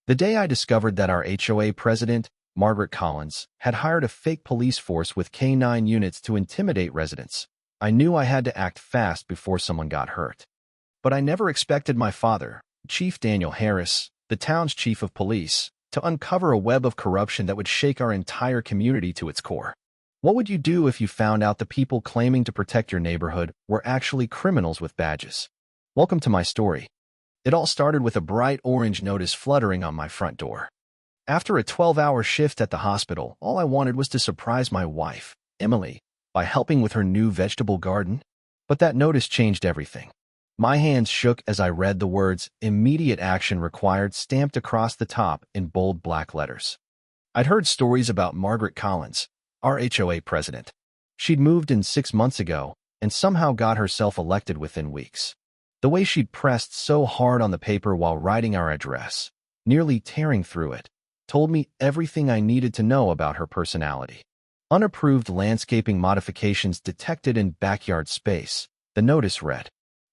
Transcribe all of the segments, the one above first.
The day I discovered that our HOA president, Margaret Collins, had hired a fake police force with K-9 units to intimidate residents, I knew I had to act fast before someone got hurt. But I never expected my father, Chief Daniel Harris, the town's chief of police, to uncover a web of corruption that would shake our entire community to its core. What would you do if you found out the people claiming to protect your neighborhood were actually criminals with badges? Welcome to my story. It all started with a bright orange notice fluttering on my front door. After a 12-hour shift at the hospital, all I wanted was to surprise my wife, Emily, by helping with her new vegetable garden. But that notice changed everything. My hands shook as I read the words, "Immediate action required," stamped across the top in bold black letters. I'd heard stories about Margaret Collins, our HOA president. She'd moved in 6 months ago and somehow got herself elected within weeks. The way she'd pressed so hard on the paper while writing our address, nearly tearing through it, told me everything I needed to know about her personality. Unapproved landscaping modifications detected in backyard space, the notice read.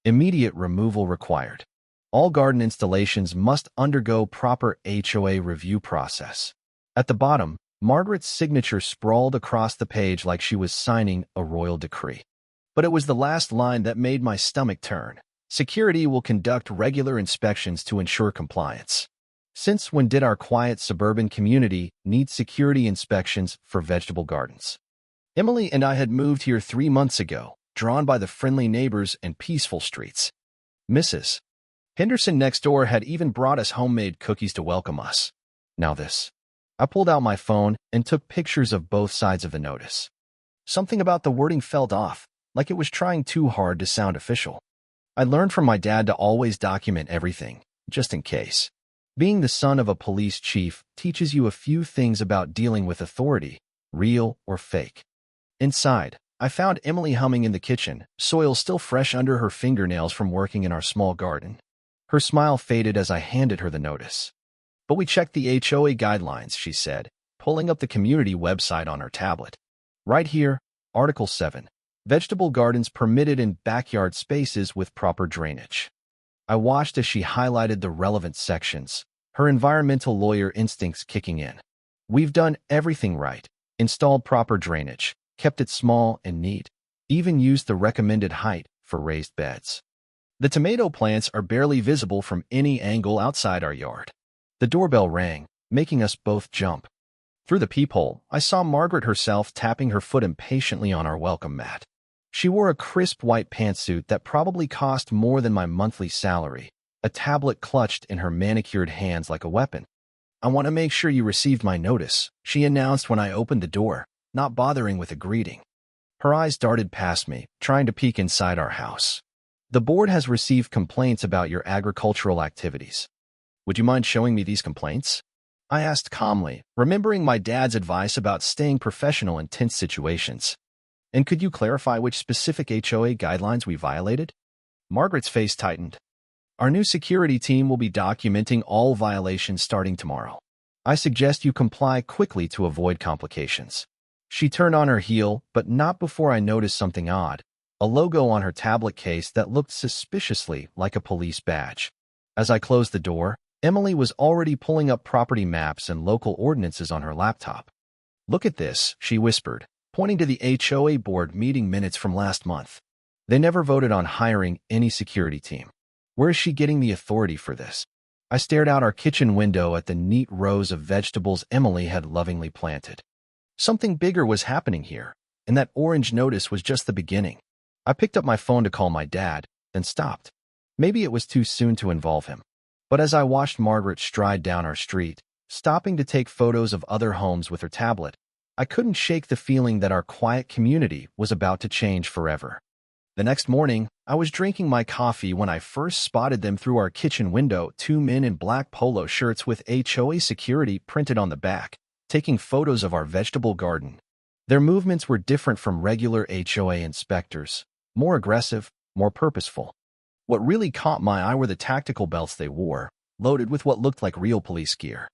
Immediate removal required. All garden installations must undergo proper HOA review process. At the bottom, Margaret's signature sprawled across the page like she was signing a royal decree. But it was the last line that made my stomach turn. Security will conduct regular inspections to ensure compliance. Since when did our quiet suburban community need security inspections for vegetable gardens? Emily and I had moved here 3 months ago, drawn by the friendly neighbors and peaceful streets. Mrs. Henderson next door had even brought us homemade cookies to welcome us. Now this. I pulled out my phone and took pictures of both sides of the notice. Something about the wording felt off, like it was trying too hard to sound official. I learned from my dad to always document everything, just in case. Being the son of a police chief teaches you a few things about dealing with authority, real or fake. Inside, I found Emily humming in the kitchen, soil still fresh under her fingernails from working in our small garden. Her smile faded as I handed her the notice. But we checked the HOA guidelines, she said, pulling up the community website on her tablet. Right here, Article 7. Vegetable gardens permitted in backyard spaces with proper drainage. I watched as she highlighted the relevant sections, her environmental lawyer instincts kicking in. We've done everything right, installed proper drainage, kept it small and neat, even used the recommended height for raised beds. The tomato plants are barely visible from any angle outside our yard. The doorbell rang, making us both jump. Through the peephole, I saw Margaret herself tapping her foot impatiently on our welcome mat. She wore a crisp white pantsuit that probably cost more than my monthly salary, a tablet clutched in her manicured hands like a weapon. "I want to make sure you received my notice," she announced when I opened the door, not bothering with a greeting. Her eyes darted past me, trying to peek inside our house. "The board has received complaints about your agricultural activities. Would you mind showing me these complaints?" I asked calmly, remembering my dad's advice about staying professional in tense situations. "And could you clarify which specific HOA guidelines we violated?" Margaret's face tightened. "Our new security team will be documenting all violations starting tomorrow. I suggest you comply quickly to avoid complications." She turned on her heel, but not before I noticed something odd, a logo on her tablet case that looked suspiciously like a police badge. As I closed the door, Emily was already pulling up property maps and local ordinances on her laptop. "Look at this," she whispered, pointing to the HOA board meeting minutes from last month. They never voted on hiring any security team. Where is she getting the authority for this? I stared out our kitchen window at the neat rows of vegetables Emily had lovingly planted. Something bigger was happening here, and that orange notice was just the beginning. I picked up my phone to call my dad, then stopped. Maybe it was too soon to involve him. But as I watched Margaret stride down our street, stopping to take photos of other homes with her tablet, I couldn't shake the feeling that our quiet community was about to change forever. The next morning, I was drinking my coffee when I first spotted them through our kitchen window, 2 men in black polo shirts with HOA security printed on the back, taking photos of our vegetable garden. Their movements were different from regular HOA inspectors, more aggressive, more purposeful. What really caught my eye were the tactical belts they wore, loaded with what looked like real police gear.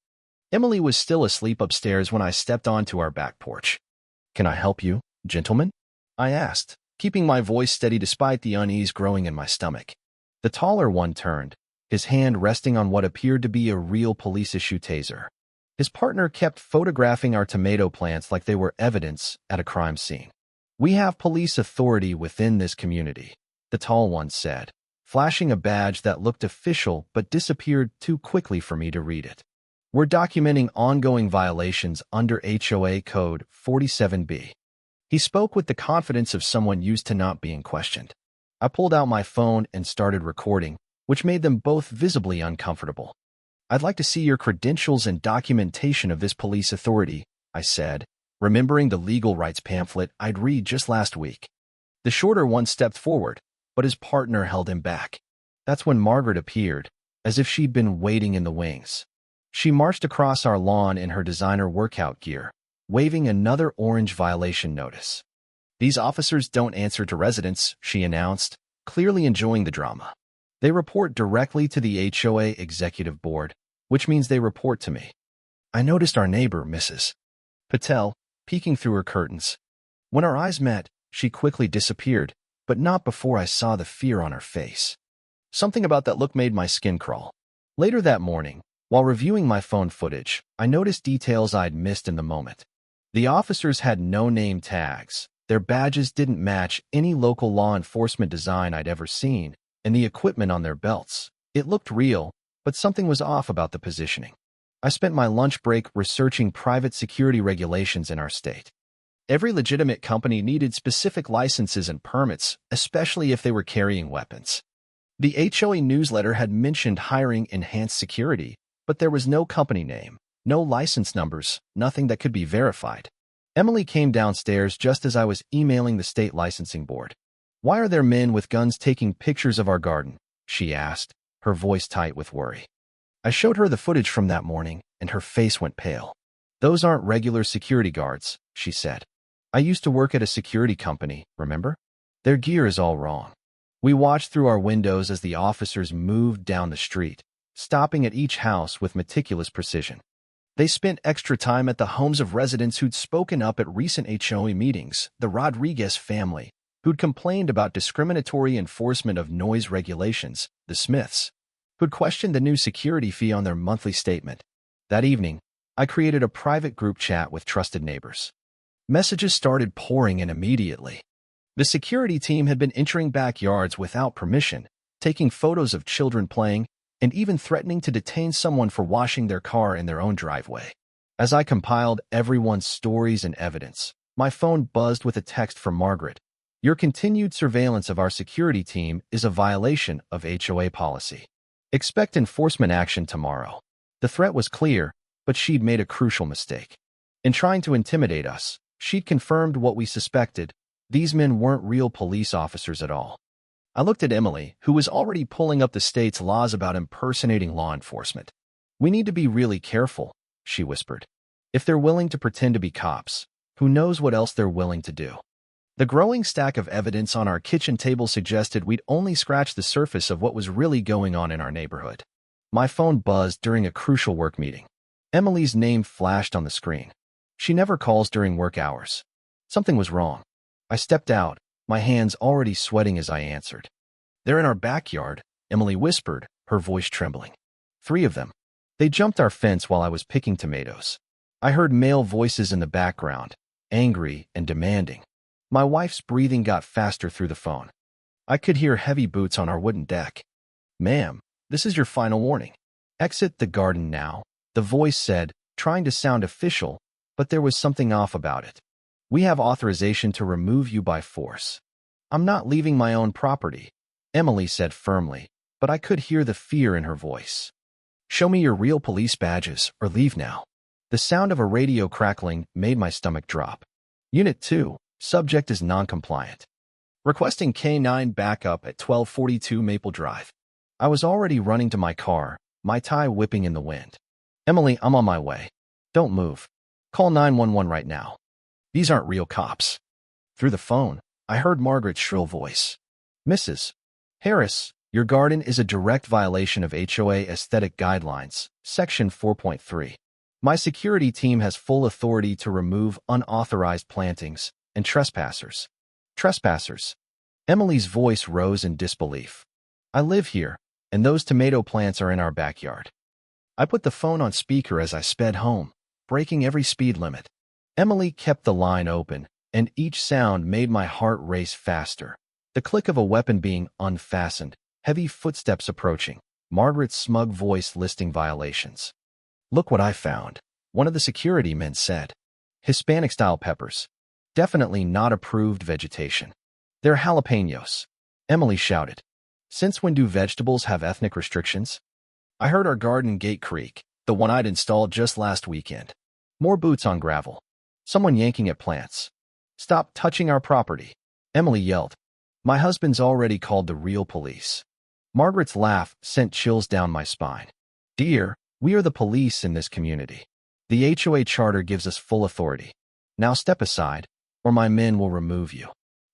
Emily was still asleep upstairs when I stepped onto our back porch. "Can I help you, gentlemen?" I asked, keeping my voice steady despite the unease growing in my stomach. The taller one turned, his hand resting on what appeared to be a real police-issue taser. His partner kept photographing our tomato plants like they were evidence at a crime scene. "We have police authority within this community," the tall one said, flashing a badge that looked official but disappeared too quickly for me to read it. "We're documenting ongoing violations under HOA Code 47B. He spoke with the confidence of someone used to not being questioned. I pulled out my phone and started recording, which made them both visibly uncomfortable. "I'd like to see your credentials and documentation of this police authority," I said, remembering the legal rights pamphlet I'd read just last week. The shorter one stepped forward, but his partner held him back. That's when Margaret appeared, as if she'd been waiting in the wings. She marched across our lawn in her designer workout gear, waving another orange violation notice. "These officers don't answer to residents," she announced, clearly enjoying the drama. "They report directly to the HOA executive board, which means they report to me. I noticed our neighbor, Mrs. Patel, peeking through her curtains. When our eyes met, she quickly disappeared, but not before I saw the fear on her face. Something about that look made my skin crawl. Later that morning, while reviewing my phone footage, I noticed details I'd missed in the moment. The officers had no name tags, their badges didn't match any local law enforcement design I'd ever seen, and the equipment on their belts. It looked real, but something was off about the positioning. I spent my lunch break researching private security regulations in our state. Every legitimate company needed specific licenses and permits, especially if they were carrying weapons. The HOA newsletter had mentioned hiring enhanced security, but there was no company name, no license numbers, nothing that could be verified. Emily came downstairs just as I was emailing the state licensing board. "Why are there men with guns taking pictures of our garden?" she asked, her voice tight with worry. I showed her the footage from that morning, and her face went pale. "Those aren't regular security guards," she said. "I used to work at a security company, remember? Their gear is all wrong." We watched through our windows as the officers moved down the street, stopping at each house with meticulous precision. They spent extra time at the homes of residents who'd spoken up at recent HOA meetings, the Rodriguez family, who'd complained about discriminatory enforcement of noise regulations, the Smiths, who'd questioned the new security fee on their monthly statement. That evening, I created a private group chat with trusted neighbors. Messages started pouring in immediately. The security team had been entering backyards without permission, taking photos of children playing, and even threatening to detain someone for washing their car in their own driveway. As I compiled everyone's stories and evidence, my phone buzzed with a text from Margaret. "Your continued surveillance of our security team is a violation of HOA policy. Expect enforcement action tomorrow." The threat was clear, but she'd made a crucial mistake. In trying to intimidate us, she'd confirmed what we suspected. These men weren't real police officers at all. I looked at Emily, who was already pulling up the state's laws about impersonating law enforcement. "We need to be really careful," she whispered. "If they're willing to pretend to be cops, who knows what else they're willing to do?" The growing stack of evidence on our kitchen table suggested we'd only scratched the surface of what was really going on in our neighborhood. My phone buzzed during a crucial work meeting. Emily's name flashed on the screen. She never calls during work hours. Something was wrong. I stepped out, my hands already sweating as I answered. "They're in our backyard," Emily whispered, her voice trembling. "3 of them. They jumped our fence while I was picking tomatoes." I heard male voices in the background, angry and demanding. My wife's breathing got faster through the phone. I could hear heavy boots on our wooden deck. "Ma'am, this is your final warning. Exit the garden now," the voice said, trying to sound official, but there was something off about it. "We have authorization to remove you by force." "I'm not leaving my own property," Emily said firmly, but I could hear the fear in her voice. "Show me your real police badges or leave now." The sound of a radio crackling made my stomach drop. "Unit 2, subject is non-compliant. Requesting K-9 backup at 1242 Maple Drive." I was already running to my car, my tie whipping in the wind. "Emily, I'm on my way. Don't move. Call 911 right now. These aren't real cops." Through the phone, I heard Margaret's shrill voice. "Mrs. Harris, your garden is a direct violation of HOA Aesthetic Guidelines, Section 4.3. My security team has full authority to remove unauthorized plantings and trespassers." Trespassers. Emily's voice rose in disbelief. "I live here, and those tomato plants are in our backyard. I put the phone on speaker as I sped home, breaking every speed limit. Emily kept the line open, and each sound made my heart race faster. The click of a weapon being unfastened, heavy footsteps approaching, Margaret's smug voice listing violations. "Look what I found," one of the security men said. "Hispanic-style peppers. Definitely not approved vegetation. They're jalapenos," Emily shouted. "Since when do vegetables have ethnic restrictions?" I heard our garden gate creak, the one I'd installed just last weekend. More boots on gravel. Someone yanking at plants. "Stop touching our property," Emily yelled. "My husband's already called the real police." Margaret's laugh sent chills down my spine. "Dear, we are the police in this community. The HOA charter gives us full authority. Now step aside, or my men will remove you."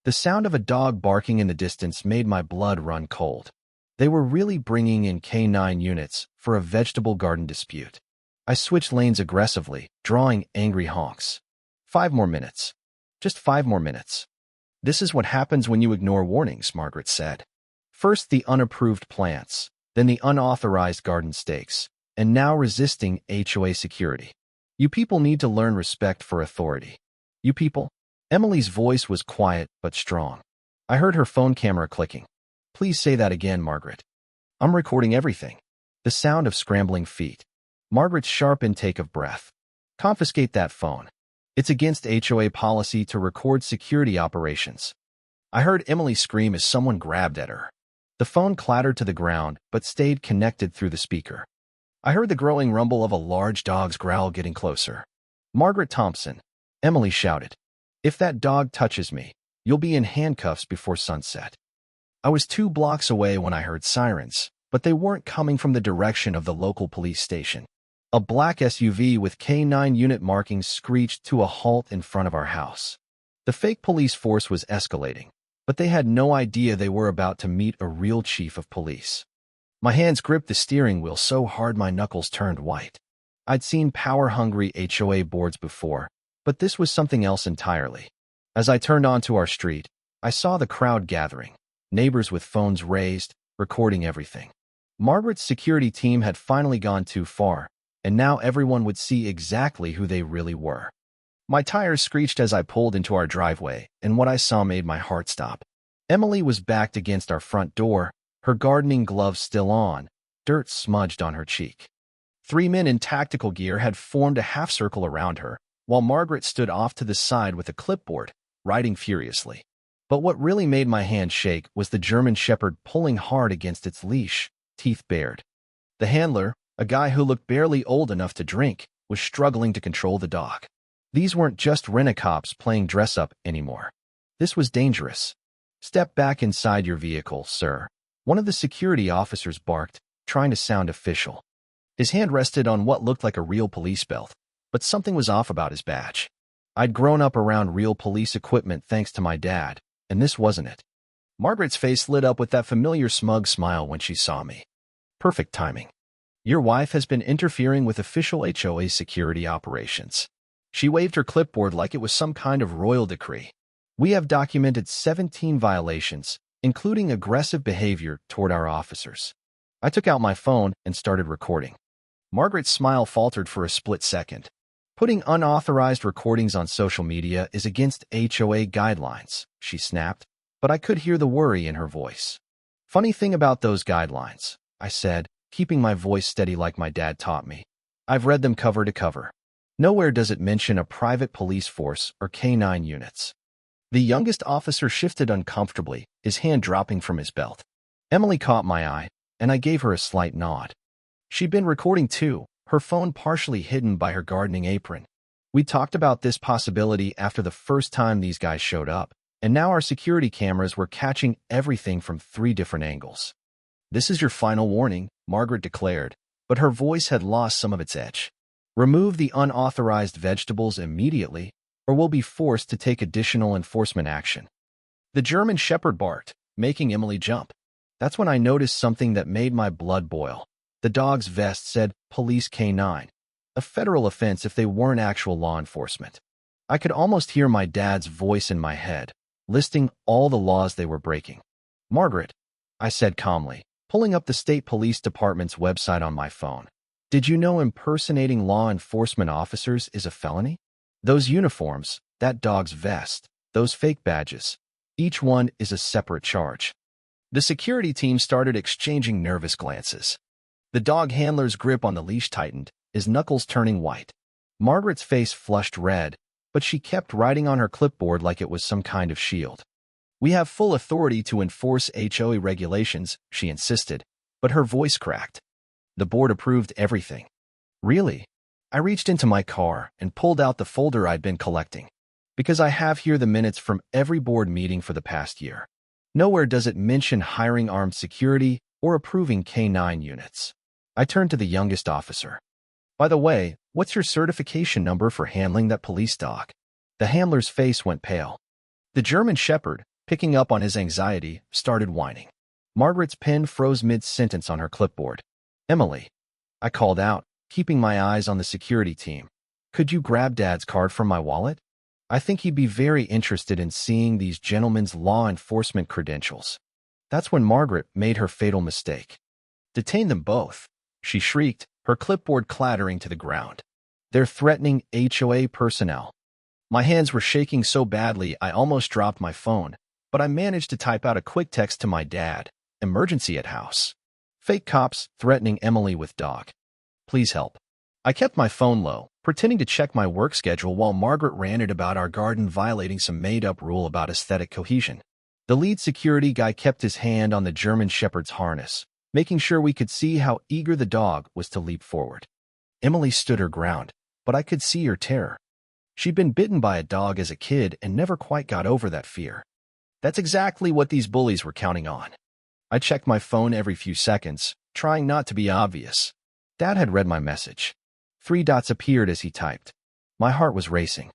The sound of a dog barking in the distance made my blood run cold. They were really bringing in K-9 units for a vegetable garden dispute. I switched lanes aggressively, drawing angry honks. 5 more minutes. Just 5 more minutes. "This is what happens when you ignore warnings," Margaret said. "First the unapproved plants, then the unauthorized garden stakes, and now resisting HOA security. You people need to learn respect for authority." "You people?" Emily's voice was quiet but strong. I heard her phone camera clicking. "Please say that again, Margaret." "I'm recording everything." The sound of scrambling feet. Margaret's sharp intake of breath. "Confiscate that phone. It's against HOA policy to record security operations." I heard Emily scream as someone grabbed at her. The phone clattered to the ground but stayed connected through the speaker. I heard the growing rumble of a large dog's growl getting closer. "Margaret Thompson," Emily shouted. "If that dog touches me, you'll be in handcuffs before sunset." I was 2 blocks away when I heard sirens, but they weren't coming from the direction of the local police station. A black SUV with K-9 unit markings screeched to a halt in front of our house. The fake police force was escalating, but they had no idea they were about to meet a real chief of police. My hands gripped the steering wheel so hard my knuckles turned white. I'd seen power-hungry HOA boards before, but this was something else entirely. As I turned onto our street, I saw the crowd gathering, neighbors with phones raised, recording everything. Margaret's security team had finally gone too far, and now everyone would see exactly who they really were. My tires screeched as I pulled into our driveway, and what I saw made my heart stop. Emily was backed against our front door, her gardening gloves still on, dirt smudged on her cheek. 3 men in tactical gear had formed a half-circle around her, while Margaret stood off to the side with a clipboard, writing furiously. But what really made my hand shake was the German Shepherd pulling hard against its leash, teeth bared. The handler, a guy who looked barely old enough to drink, was struggling to control the dog. These weren't just rent-a-cops playing dress-up anymore. This was dangerous. "Step back inside your vehicle, sir," one of the security officers barked, trying to sound official. His hand rested on what looked like a real police belt, but something was off about his badge. I'd grown up around real police equipment thanks to my dad, and this wasn't it. Margaret's face lit up with that familiar smug smile when she saw me. "Perfect timing. Your wife has been interfering with official HOA security operations." She waved her clipboard like it was some kind of royal decree. "We have documented 17 violations, including aggressive behavior toward our officers." I took out my phone and started recording. Margaret's smile faltered for a split second. "Putting unauthorized recordings on social media is against HOA guidelines," she snapped, but I could hear the worry in her voice. "Funny thing about those guidelines," I said, keeping my voice steady like my dad taught me. "I've read them cover to cover. Nowhere does it mention a private police force or K-9 units." The youngest officer shifted uncomfortably, his hand dropping from his belt. Emily caught my eye, and I gave her a slight nod. She'd been recording too, her phone partially hidden by her gardening apron. We talked about this possibility after the first time these guys showed up, and now our security cameras were catching everything from 3 different angles. "This is your final warning," Margaret declared, but her voice had lost some of its edge. "Remove the unauthorized vegetables immediately, or we'll be forced to take additional enforcement action." The German Shepherd barked, making Emily jump. That's when I noticed something that made my blood boil. The dog's vest said Police K-9, a federal offense if they weren't actual law enforcement. I could almost hear my dad's voice in my head, listing all the laws they were breaking. "Margaret," I said calmly, pulling up the state police department's website on my phone. Did you know impersonating law enforcement officers is a felony? Those uniforms, that dog's vest, those fake badges, each one is a separate charge. The security team started exchanging nervous glances. The dog handler's grip on the leash tightened, his knuckles turning white. Margaret's face flushed red, but she kept writing on her clipboard like it was some kind of shield. We have full authority to enforce HOA regulations, she insisted, but her voice cracked. The board approved everything. Really? I reached into my car and pulled out the folder I'd been collecting, because I have here the minutes from every board meeting for the past year. Nowhere does it mention hiring armed security or approving K-9 units. I turned to the youngest officer. By the way, what's your certification number for handling that police dog? The handler's face went pale. The German Shepherd, picking up on his anxiety, started whining. Margaret's pen froze mid-sentence on her clipboard. Emily, I called out, keeping my eyes on the security team. Could you grab Dad's card from my wallet? I think he'd be very interested in seeing these gentlemen's law enforcement credentials. That's when Margaret made her fatal mistake. Detain them both, she shrieked, her clipboard clattering to the ground. They're threatening HOA personnel. My hands were shaking so badly I almost dropped my phone, but I managed to type out a quick text to my dad. Emergency at house. Fake cops threatening Emily with dog. Please help. I kept my phone low, pretending to check my work schedule while Margaret ranted about our garden violating some made-up rule about aesthetic cohesion. The lead security guy kept his hand on the German Shepherd's harness, making sure we could see how eager the dog was to leap forward. Emily stood her ground, but I could see her terror. She'd been bitten by a dog as a kid and never quite got over that fear. That's exactly what these bullies were counting on. I checked my phone every few seconds, trying not to be obvious. Dad had read my message. 3 dots appeared as he typed. My heart was racing.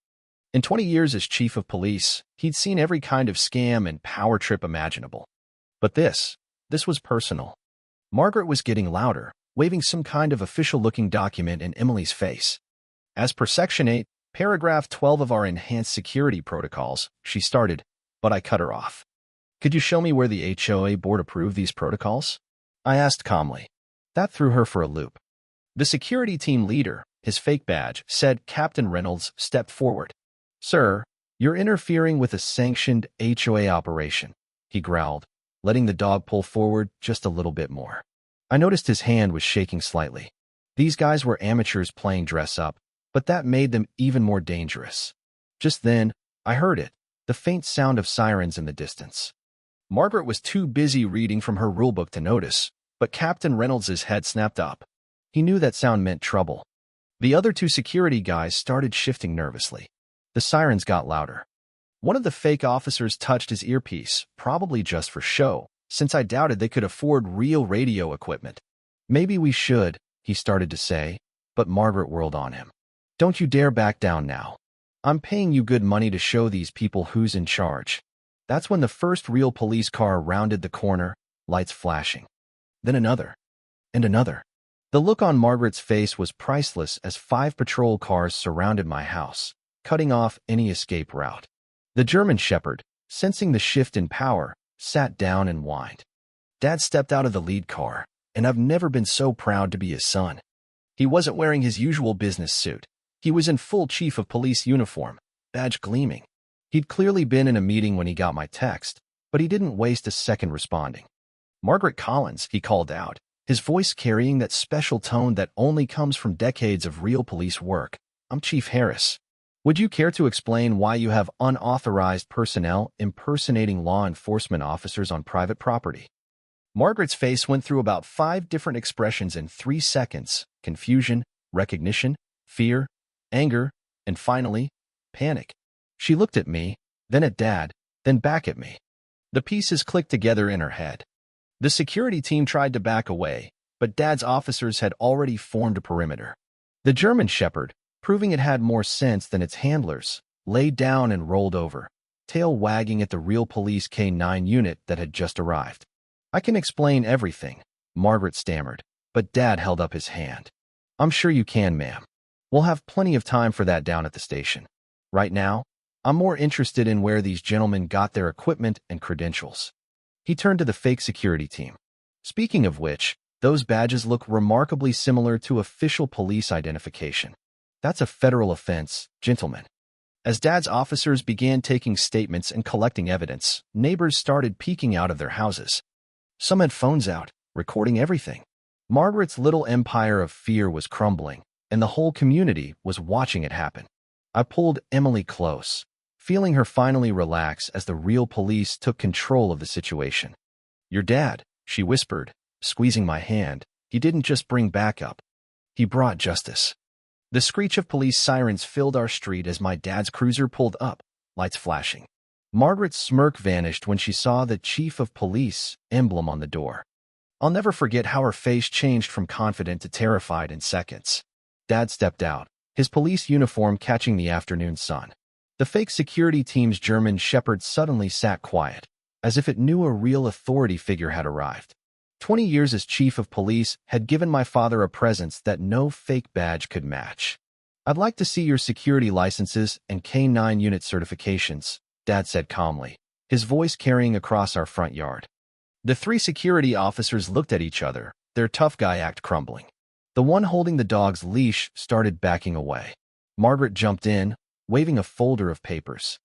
In 20 years as chief of police, he'd seen every kind of scam and power trip imaginable. But this was personal. Margaret was getting louder, waving some kind of official-looking document in Emily's face. As per Section 8, Paragraph 12 of our enhanced security protocols, she started, but I cut her off. Could you show me where the HOA board approved these protocols? I asked calmly. That threw her for a loop. The security team leader, his fake badge, said Captain Reynolds stepped forward. Sir, you're interfering with a sanctioned HOA operation, he growled, letting the dog pull forward just a little bit more. I noticed his hand was shaking slightly. These guys were amateurs playing dress-up, but that made them even more dangerous. Just then, I heard it, the faint sound of sirens in the distance. Margaret was too busy reading from her rulebook to notice, but Captain Reynolds' head snapped up. He knew that sound meant trouble. The other 2 security guys started shifting nervously. The sirens got louder. One of the fake officers touched his earpiece, probably just for show, since I doubted they could afford real radio equipment. Maybe we should, he started to say, but Margaret whirled on him. Don't you dare back down now. I'm paying you good money to show these people who's in charge. That's when the first real police car rounded the corner, lights flashing. Then another. And another. The look on Margaret's face was priceless as 5 patrol cars surrounded my house, cutting off any escape route. The German Shepherd, sensing the shift in power, sat down and whined. Dad stepped out of the lead car, and I've never been so proud to be his son. He wasn't wearing his usual business suit. He was in full chief of police uniform, badge gleaming. He'd clearly been in a meeting when he got my text, but he didn't waste a second responding. Margaret Collins, he called out, his voice carrying that special tone that only comes from decades of real police work. I'm Chief Harris. Would you care to explain why you have unauthorized personnel impersonating law enforcement officers on private property? Margaret's face went through about 5 different expressions in 3 seconds: confusion, recognition, fear, anger, and finally, panic. She looked at me, then at Dad, then back at me. The pieces clicked together in her head. The security team tried to back away, but Dad's officers had already formed a perimeter. The German Shepherd, proving it had more sense than its handlers, lay down and rolled over, tail wagging at the real police K-9 unit that had just arrived. I can explain everything, Margaret stammered, but Dad held up his hand. I'm sure you can, ma'am. We'll have plenty of time for that down at the station. Right now, I'm more interested in where these gentlemen got their equipment and credentials. He turned to the fake security team. Speaking of which, those badges look remarkably similar to official police identification. That's a federal offense, gentlemen. As Dad's officers began taking statements and collecting evidence, neighbors started peeking out of their houses. Some had phones out, recording everything. Margaret's little empire of fear was crumbling, and the whole community was watching it happen. I pulled Emily close, feeling her finally relax as the real police took control of the situation. "Your dad," she whispered, squeezing my hand. "He didn't just bring backup. He brought justice." The screech of police sirens filled our street as my dad's cruiser pulled up, lights flashing. Margaret's smirk vanished when she saw the Chief of Police emblem on the door. I'll never forget how her face changed from confident to terrified in seconds. Dad stepped out, his police uniform catching the afternoon sun. The fake security team's German shepherd suddenly sat quiet, as if it knew a real authority figure had arrived. 20 years as chief of police had given my father a presence that no fake badge could match. "I'd like to see your security licenses and K-9 unit certifications," Dad said calmly, his voice carrying across our front yard. The three security officers looked at each other, their tough guy act crumbling. The one holding the dog's leash started backing away. Margaret jumped in, waving a folder of papers.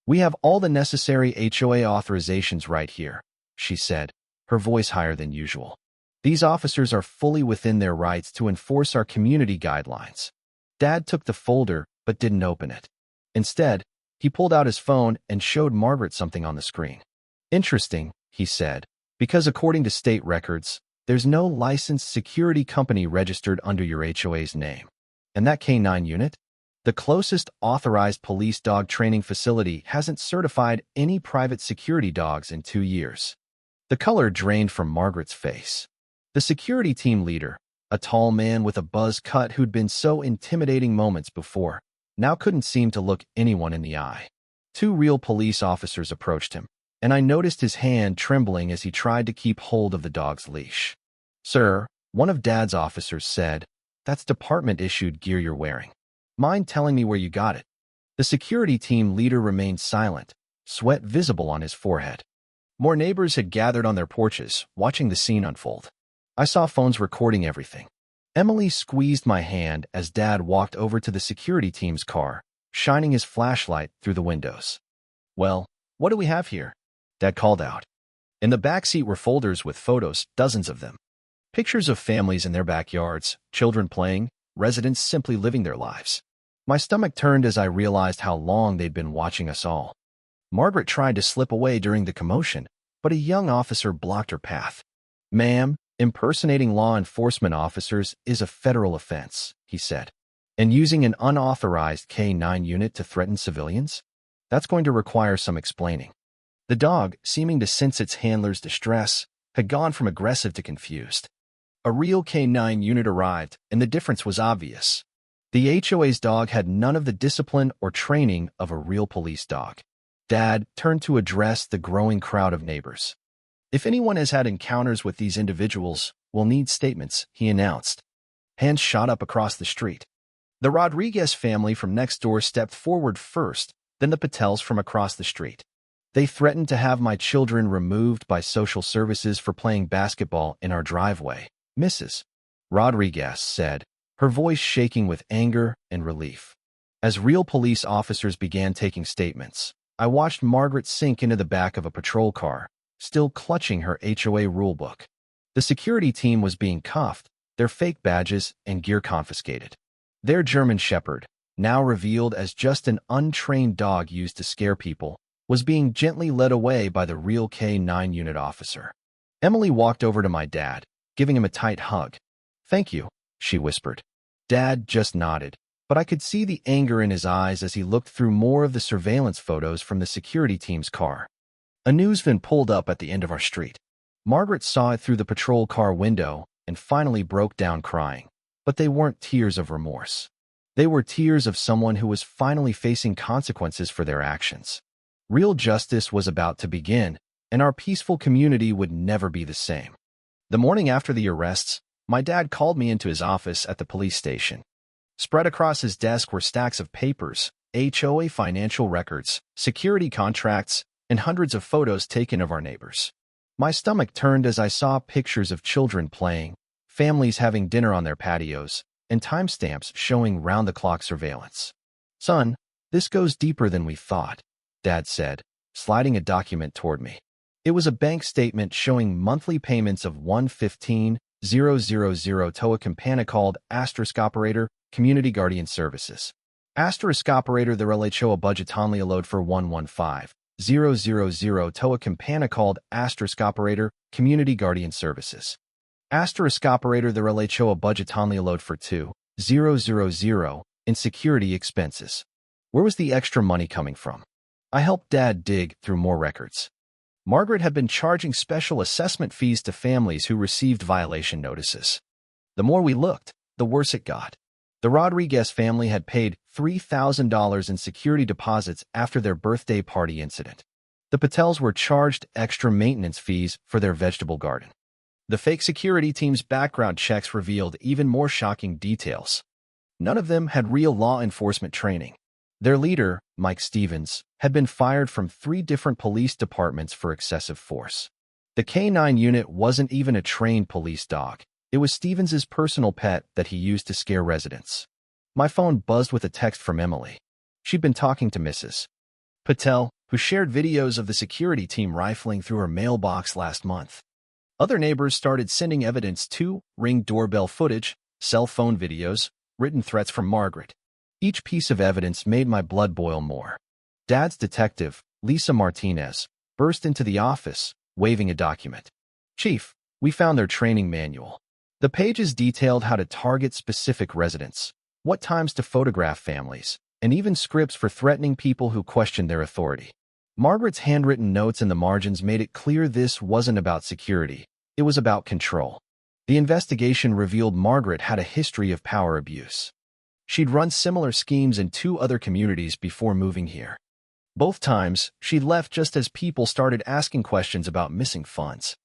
"We have all the necessary HOA authorizations right here," she said, her voice higher than usual. "These officers are fully within their rights to enforce our community guidelines." Dad took the folder but didn't open it. Instead, he pulled out his phone and showed Margaret something on the screen. "Interesting," he said, "because according to state records, there's no licensed security company registered under your HOA's name. And that K-9 unit? The closest authorized police dog training facility hasn't certified any private security dogs in 2 years." The color drained from Margaret's face. The security team leader, a tall man with a buzz cut who'd been so intimidating moments before, now couldn't seem to look anyone in the eye. 2 real police officers approached him, and I noticed his hand trembling as he tried to keep hold of the dog's leash. "Sir," one of Dad's officers said, "that's department-issued gear you're wearing. Mind telling me where you got it?" The security team leader remained silent, sweat visible on his forehead. More neighbors had gathered on their porches, watching the scene unfold. I saw phones recording everything. Emily squeezed my hand as Dad walked over to the security team's car, shining his flashlight through the windows. "Well, what do we have here?" Dad called out. In the backseat were folders with photos, dozens of them. Pictures of families in their backyards, children playing, residents simply living their lives. My stomach turned as I realized how long they'd been watching us all. Margaret tried to slip away during the commotion, but a young officer blocked her path. "Ma'am, impersonating law enforcement officers is a federal offense," he said. "And using an unauthorized K-9 unit to threaten civilians? That's going to require some explaining." The dog, seeming to sense its handler's distress, had gone from aggressive to confused. A real K-9 unit arrived, and the difference was obvious. The HOA's dog had none of the discipline or training of a real police dog. Dad turned to address the growing crowd of neighbors. "If anyone has had encounters with these individuals, we'll need statements," he announced. Hands shot up across the street. The Rodriguez family from next door stepped forward first, then the Patels from across the street. "They threatened to have my children removed by social services for playing basketball in our driveway," Mrs. Rodriguez said, her voice shaking with anger and relief. As real police officers began taking statements, I watched Margaret sink into the back of a patrol car, still clutching her HOA rulebook. The security team was being cuffed, their fake badges and gear confiscated. Their German shepherd, now revealed as just an untrained dog used to scare people, was being gently led away by the real K-9 unit officer. Emily walked over to my dad, giving him a tight hug. "Thank you," she whispered. Dad just nodded, but I could see the anger in his eyes as he looked through more of the surveillance photos from the security team's car. A news van pulled up at the end of our street. Margaret saw it through the patrol car window and finally broke down crying. But they weren't tears of remorse. They were tears of someone who was finally facing consequences for their actions. Real justice was about to begin, and our peaceful community would never be the same. The morning after the arrests, my dad called me into his office at the police station. Spread across his desk were stacks of papers, HOA financial records, security contracts, and hundreds of photos taken of our neighbors. My stomach turned as I saw pictures of children playing, families having dinner on their patios, and timestamps showing round-the-clock surveillance. Son, this goes deeper than we thought, Dad said, sliding a document toward me. It was a bank statement showing monthly payments of $115,000 to a company called *operator, Community Guardian Services. *operator the HOA budget only allowed for $115,000 to a company called *operator, Community Guardian Services. *operator the HOA budget only allowed for $2,000 in security expenses. Where was the extra money coming from? I helped Dad dig through more records. Margaret had been charging special assessment fees to families who received violation notices. The more we looked, the worse it got. The Rodriguez family had paid $3,000 in security deposits after their birthday party incident. The Patels were charged extra maintenance fees for their vegetable garden. The fake security team's background checks revealed even more shocking details. None of them had real law enforcement training. Their leader, Mike Stevens, had been fired from 3 different police departments for excessive force. The K-9 unit wasn't even a trained police dog. It was Stevens's personal pet that he used to scare residents. My phone buzzed with a text from Emily. She'd been talking to Mrs. Patel, who shared videos of the security team rifling through her mailbox last month. Other neighbors started sending evidence too: Ring doorbell footage, cell phone videos, written threats from Margaret. Each piece of evidence made my blood boil more. Dad's detective, Lisa Martinez, burst into the office, waving a document. Chief, we found their training manual. The pages detailed how to target specific residents, what times to photograph families, and even scripts for threatening people who questioned their authority. Margaret's handwritten notes in the margins made it clear this wasn't about security, it was about control. The investigation revealed Margaret had a history of power abuse. She'd run similar schemes in 2 other communities before moving here. Both times, she'd left just as people started asking questions about missing funds.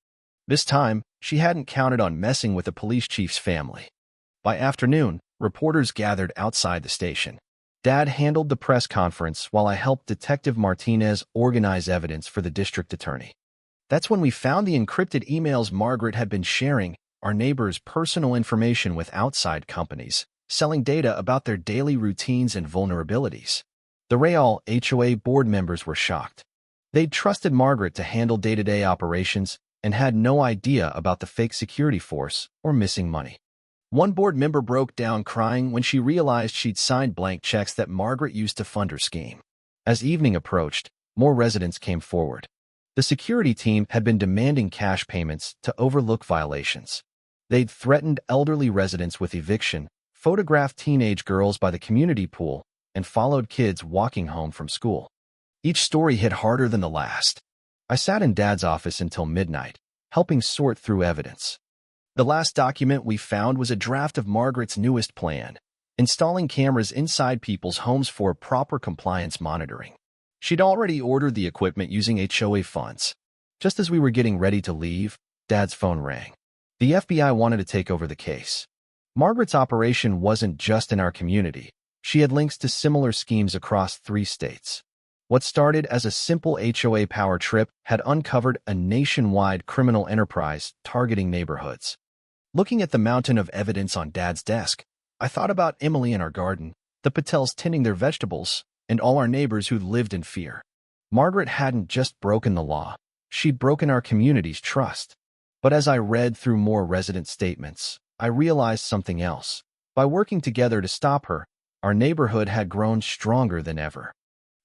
This time, she hadn't counted on messing with the police chief's family. By afternoon, reporters gathered outside the station. Dad handled the press conference while I helped Detective Martinez organize evidence for the district attorney. That's when we found the encrypted emails Margaret had been sharing, our neighbors' personal information with outside companies, selling data about their daily routines and vulnerabilities. The Real HOA board members were shocked. They'd trusted Margaret to handle day-to-day operations and had no idea about the fake security force or missing money. One board member broke down crying when she realized she'd signed blank checks that Margaret used to fund her scheme. As evening approached, more residents came forward. The security team had been demanding cash payments to overlook violations. They'd threatened elderly residents with eviction, photographed teenage girls by the community pool, and followed kids walking home from school. Each story hit harder than the last. I sat in Dad's office until midnight, helping sort through evidence. The last document we found was a draft of Margaret's newest plan, installing cameras inside people's homes for proper compliance monitoring. She'd already ordered the equipment using HOA funds. Just as we were getting ready to leave, Dad's phone rang. The FBI wanted to take over the case. Margaret's operation wasn't just in our community. She had links to similar schemes across 3 states. What started as a simple HOA power trip had uncovered a nationwide criminal enterprise targeting neighborhoods. Looking at the mountain of evidence on Dad's desk, I thought about Emily in our garden, the Patels tending their vegetables, and all our neighbors who lived in fear. Margaret hadn't just broken the law, she'd broken our community's trust. But as I read through more resident statements, I realized something else. By working together to stop her, our neighborhood had grown stronger than ever.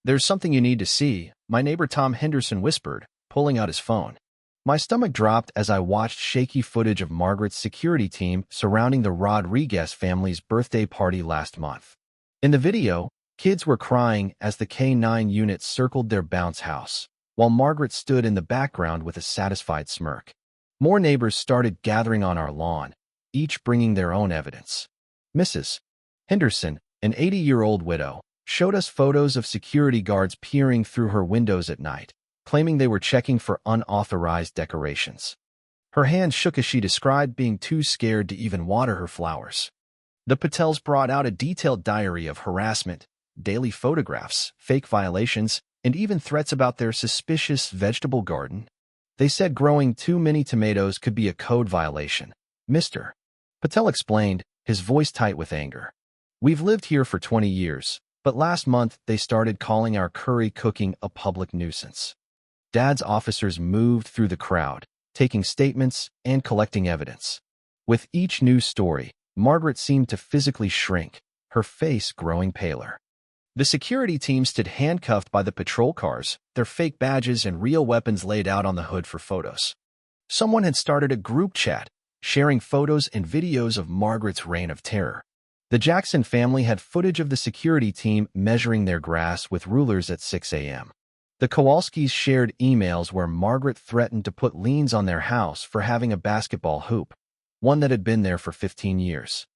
"There's something you need to see," my neighbor Tom Henderson whispered, pulling out his phone. My stomach dropped as I watched shaky footage of Margaret's security team surrounding the Rodriguez family's birthday party last month. In the video, kids were crying as the K-9 unit circled their bounce house, while Margaret stood in the background with a satisfied smirk. More neighbors started gathering on our lawn, each bringing their own evidence. Mrs. Henderson, an 80-year-old widow, showed us photos of security guards peering through her windows at night, claiming they were checking for unauthorized decorations. Her hands shook as she described being too scared to even water her flowers. The Patels brought out a detailed diary of harassment, daily photographs, fake violations, and even threats about their suspicious vegetable garden. They said growing too many tomatoes could be a code violation. Mr. Patel explained, his voice tight with anger. We've lived here for 20 years, but last month they started calling our curry cooking a public nuisance. Dad's officers moved through the crowd, taking statements and collecting evidence. With each news story, Margaret seemed to physically shrink, her face growing paler. The security team stood handcuffed by the patrol cars, their fake badges and real weapons laid out on the hood for photos. Someone had started a group chat, sharing photos and videos of Margaret's reign of terror. The Jackson family had footage of the security team measuring their grass with rulers at 6 a.m. The Kowalskis shared emails where Margaret threatened to put liens on their house for having a basketball hoop, one that had been there for 15 years.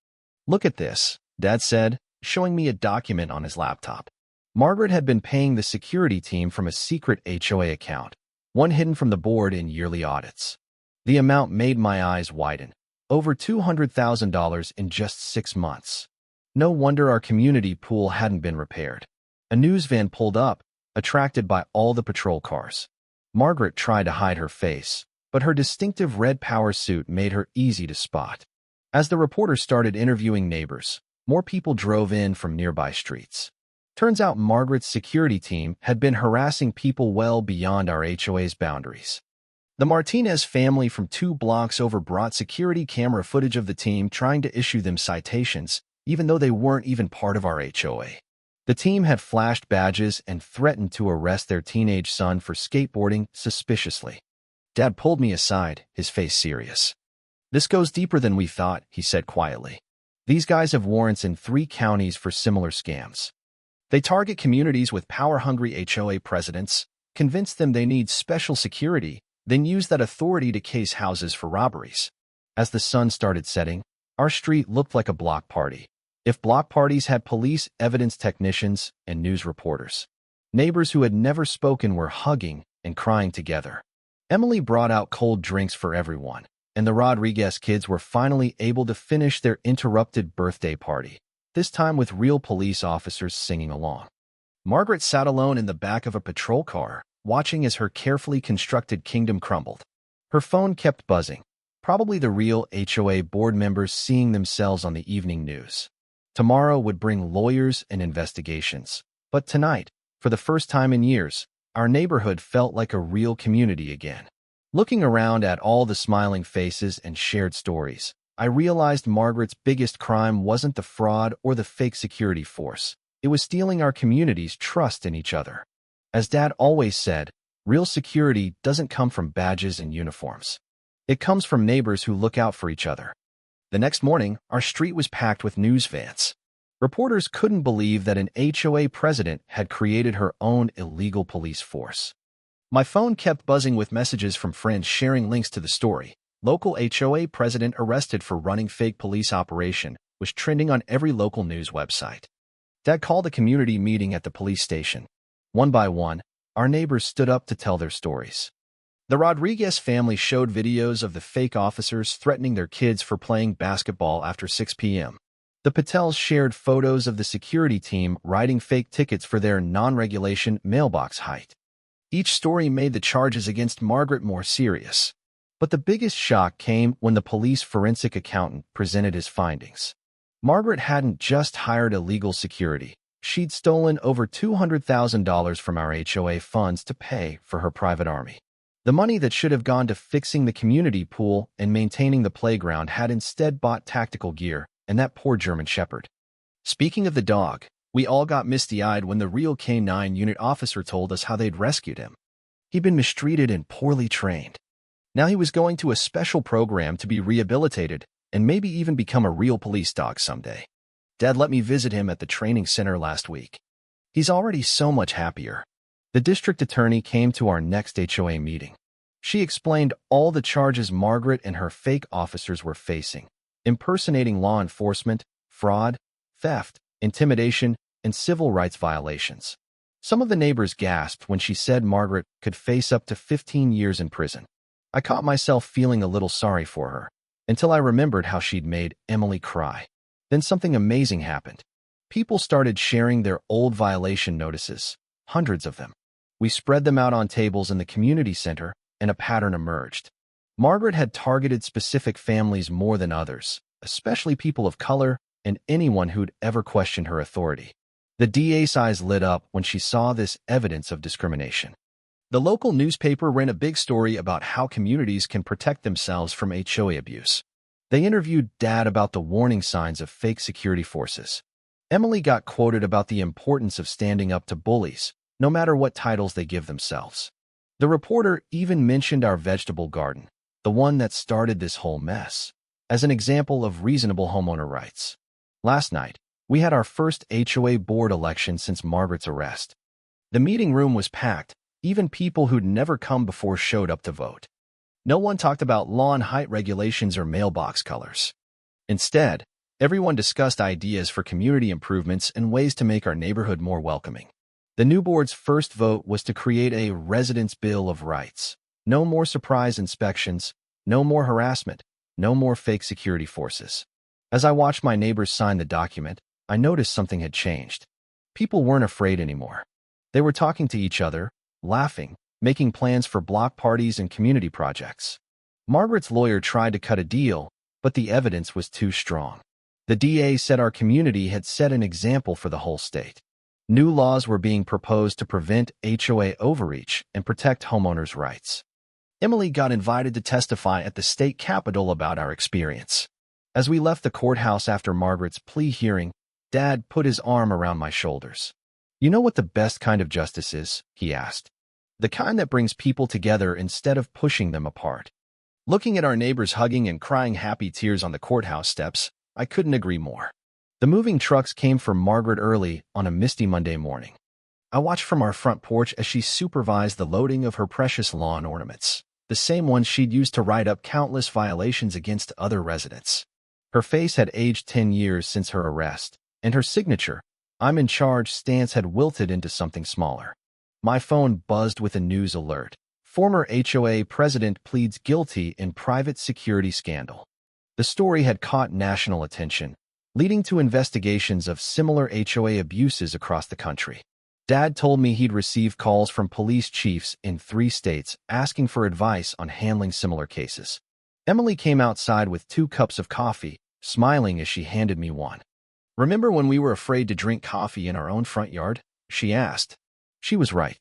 Look at this, Dad said, showing me a document on his laptop. Margaret had been paying the security team from a secret HOA account, one hidden from the board in yearly audits. The amount made my eyes widen. Over $200,000 in just 6 months. No wonder our community pool hadn't been repaired. A news van pulled up, attracted by all the patrol cars. Margaret tried to hide her face, but her distinctive red power suit made her easy to spot. As the reporters started interviewing neighbors, more people drove in from nearby streets. Turns out Margaret's security team had been harassing people well beyond our HOA's boundaries. The Martinez family from 2 blocks over brought security camera footage of the team trying to issue them citations, even though they weren't even part of our HOA. The team had flashed badges and threatened to arrest their teenage son for skateboarding suspiciously. Dad pulled me aside, his face serious. This goes deeper than we thought, he said quietly. These guys have warrants in 3 counties for similar scams. They target communities with power-hungry HOA presidents, convince them they need special security, then use that authority to case houses for robberies. As the sun started setting, our street looked like a block party. If block parties had police, evidence technicians, and news reporters. Neighbors who had never spoken were hugging and crying together. Emily brought out cold drinks for everyone, and the Rodriguez kids were finally able to finish their interrupted birthday party, this time with real police officers singing along. Margaret sat alone in the back of a patrol car, watching as her carefully constructed kingdom crumbled. Her phone kept buzzing, probably the real HOA board members seeing themselves on the evening news. Tomorrow would bring lawyers and investigations, but tonight, for the first time in years, our neighborhood felt like a real community again. Looking around at all the smiling faces and shared stories, I realized Margaret's biggest crime wasn't the fraud or the fake security force. It was stealing our community's trust in each other. As Dad always said, real security doesn't come from badges and uniforms. It comes from neighbors who look out for each other. The next morning, our street was packed with news vans. Reporters couldn't believe that an HOA president had created her own illegal police force. My phone kept buzzing with messages from friends sharing links to the story. Local HOA president arrested for running fake police operation was trending on every local news website. Dad called a community meeting at the police station. One by one, our neighbors stood up to tell their stories. The Rodriguez family showed videos of the fake officers threatening their kids for playing basketball after 6 p.m. The Patels shared photos of the security team writing fake tickets for their non-regulation mailbox height. Each story made the charges against Margaret more serious. But the biggest shock came when the police forensic accountant presented his findings. Margaret hadn't just hired illegal security. She'd stolen over $200,000 from our HOA funds to pay for her private army. The money that should have gone to fixing the community pool and maintaining the playground had instead bought tactical gear and that poor German Shepherd. Speaking of the dog, we all got misty-eyed when the real K-9 unit officer told us how they'd rescued him. He'd been mistreated and poorly trained. Now he was going to a special program to be rehabilitated and maybe even become a real police dog someday. Dad let me visit him at the training center last week. He's already so much happier. The district attorney came to our next HOA meeting. She explained all the charges Margaret and her fake officers were facing: impersonating law enforcement, fraud, theft, intimidation, and civil rights violations. Some of the neighbors gasped when she said Margaret could face up to 15 years in prison. I caught myself feeling a little sorry for her, until I remembered how she'd made Emily cry. Then something amazing happened. People started sharing their old violation notices, hundreds of them. We spread them out on tables in the community center, and a pattern emerged. Margaret had targeted specific families more than others, especially people of color and anyone who'd ever questioned her authority. The DA's eyes lit up when she saw this evidence of discrimination. The local newspaper ran a big story about how communities can protect themselves from HOA abuse. They interviewed Dad about the warning signs of fake security forces. Emily got quoted about the importance of standing up to bullies, no matter what titles they give themselves. The reporter even mentioned our vegetable garden, the one that started this whole mess, as an example of reasonable homeowner rights. Last night, we had our first HOA board election since Margaret's arrest. The meeting room was packed. Even people who'd never come before showed up to vote. No one talked about lawn height regulations or mailbox colors. Instead, everyone discussed ideas for community improvements and ways to make our neighborhood more welcoming. The new board's first vote was to create a Residents' Bill of Rights. No more surprise inspections, no more harassment, no more fake security forces. As I watched my neighbors sign the document, I noticed something had changed. People weren't afraid anymore. They were talking to each other, laughing, making plans for block parties and community projects. Margaret's lawyer tried to cut a deal, but the evidence was too strong. The DA said our community had set an example for the whole state. New laws were being proposed to prevent HOA overreach and protect homeowners' rights. Emily got invited to testify at the state capitol about our experience. As we left the courthouse after Margaret's plea hearing, Dad put his arm around my shoulders. "You know what the best kind of justice is?" he asked. "The kind that brings people together instead of pushing them apart." Looking at our neighbors hugging and crying happy tears on the courthouse steps, I couldn't agree more. The moving trucks came for Margaret early on a misty Monday morning. I watched from our front porch as she supervised the loading of her precious lawn ornaments, the same ones she'd used to write up countless violations against other residents. Her face had aged 10 years since her arrest, and her signature, "I'm in charge" stance had wilted into something smaller. My phone buzzed with a news alert. Former HOA president pleads guilty in private security scandal. The story had caught national attention, leading to investigations of similar HOA abuses across the country. Dad told me he'd received calls from police chiefs in 3 states asking for advice on handling similar cases. Emily came outside with 2 cups of coffee, smiling as she handed me one. "Remember when we were afraid to drink coffee in our own front yard?" she asked. She was right.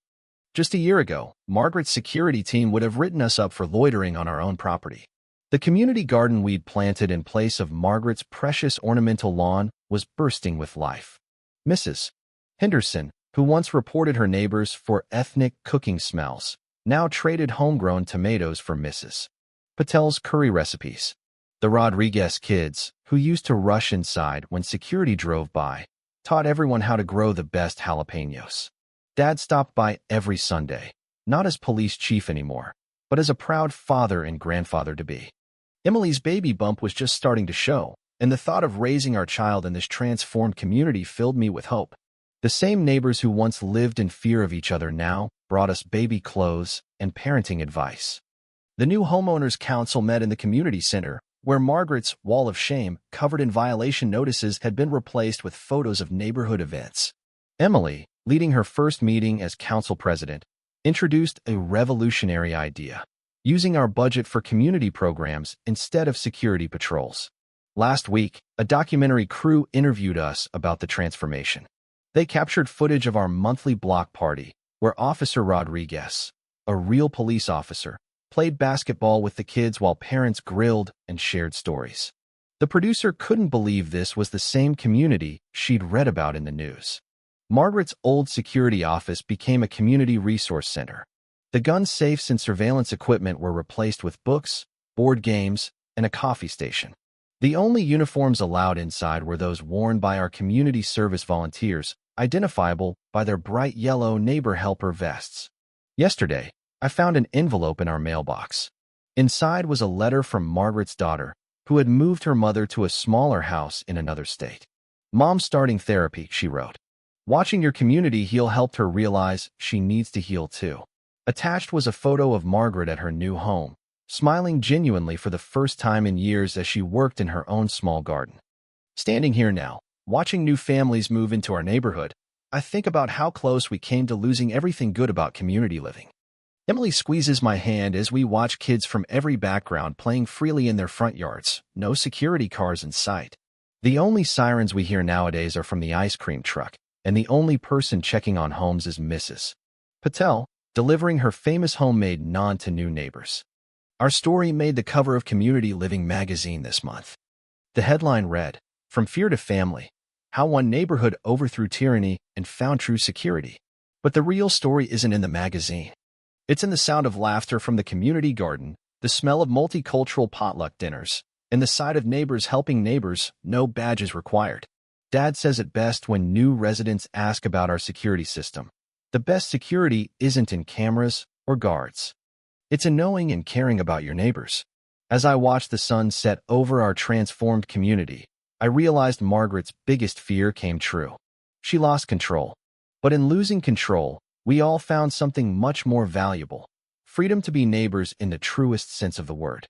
Just a year ago, Margaret's security team would have written us up for loitering on our own property. The community garden we'd planted in place of Margaret's precious ornamental lawn was bursting with life. Mrs. Henderson, who once reported her neighbors for ethnic cooking smells, now traded homegrown tomatoes for Mrs. Patel's curry recipes. The Rodriguez kids, who used to rush inside when security drove by, taught everyone how to grow the best jalapenos. Dad stopped by every Sunday, not as police chief anymore, but as a proud father and grandfather-to-be. Emily's baby bump was just starting to show, and the thought of raising our child in this transformed community filled me with hope. The same neighbors who once lived in fear of each other now brought us baby clothes and parenting advice. The new homeowners council met in the community center, where Margaret's wall of shame, covered in violation notices, had been replaced with photos of neighborhood events. Emily, leading her first meeting as council president, introduced a revolutionary idea: using our budget for community programs instead of security patrols. Last week, a documentary crew interviewed us about the transformation. They captured footage of our monthly block party, where Officer Rodriguez, a real police officer, played basketball with the kids while parents grilled and shared stories. The producer couldn't believe this was the same community she'd read about in the news. Margaret's old security office became a community resource center. The gun safes and surveillance equipment were replaced with books, board games, and a coffee station. The only uniforms allowed inside were those worn by our community service volunteers, identifiable by their bright yellow neighbor helper vests. Yesterday, I found an envelope in our mailbox. Inside was a letter from Margaret's daughter, who had moved her mother to a smaller house in another state. "Mom's starting therapy," she wrote. "Watching your community heal helped her realize she needs to heal too." Attached was a photo of Margaret at her new home, smiling genuinely for the first time in years as she worked in her own small garden. Standing here now, watching new families move into our neighborhood, I think about how close we came to losing everything good about community living. Emily squeezes my hand as we watch kids from every background playing freely in their front yards, no security cars in sight. The only sirens we hear nowadays are from the ice cream truck, and the only person checking on homes is Mrs. Patel, delivering her famous homemade naan to new neighbors. Our story made the cover of Community Living magazine this month. The headline read, "From Fear to Family, How One Neighborhood Overthrew Tyranny and Found True Security." But the real story isn't in the magazine. It's in the sound of laughter from the community garden, the smell of multicultural potluck dinners, and the sight of neighbors helping neighbors, no badges required. Dad says it best when new residents ask about our security system. The best security isn't in cameras or guards. It's in knowing and caring about your neighbors. As I watched the sun set over our transformed community, I realized Margaret's biggest fear came true. She lost control. But in losing control, we all found something much more valuable: freedom to be neighbors in the truest sense of the word.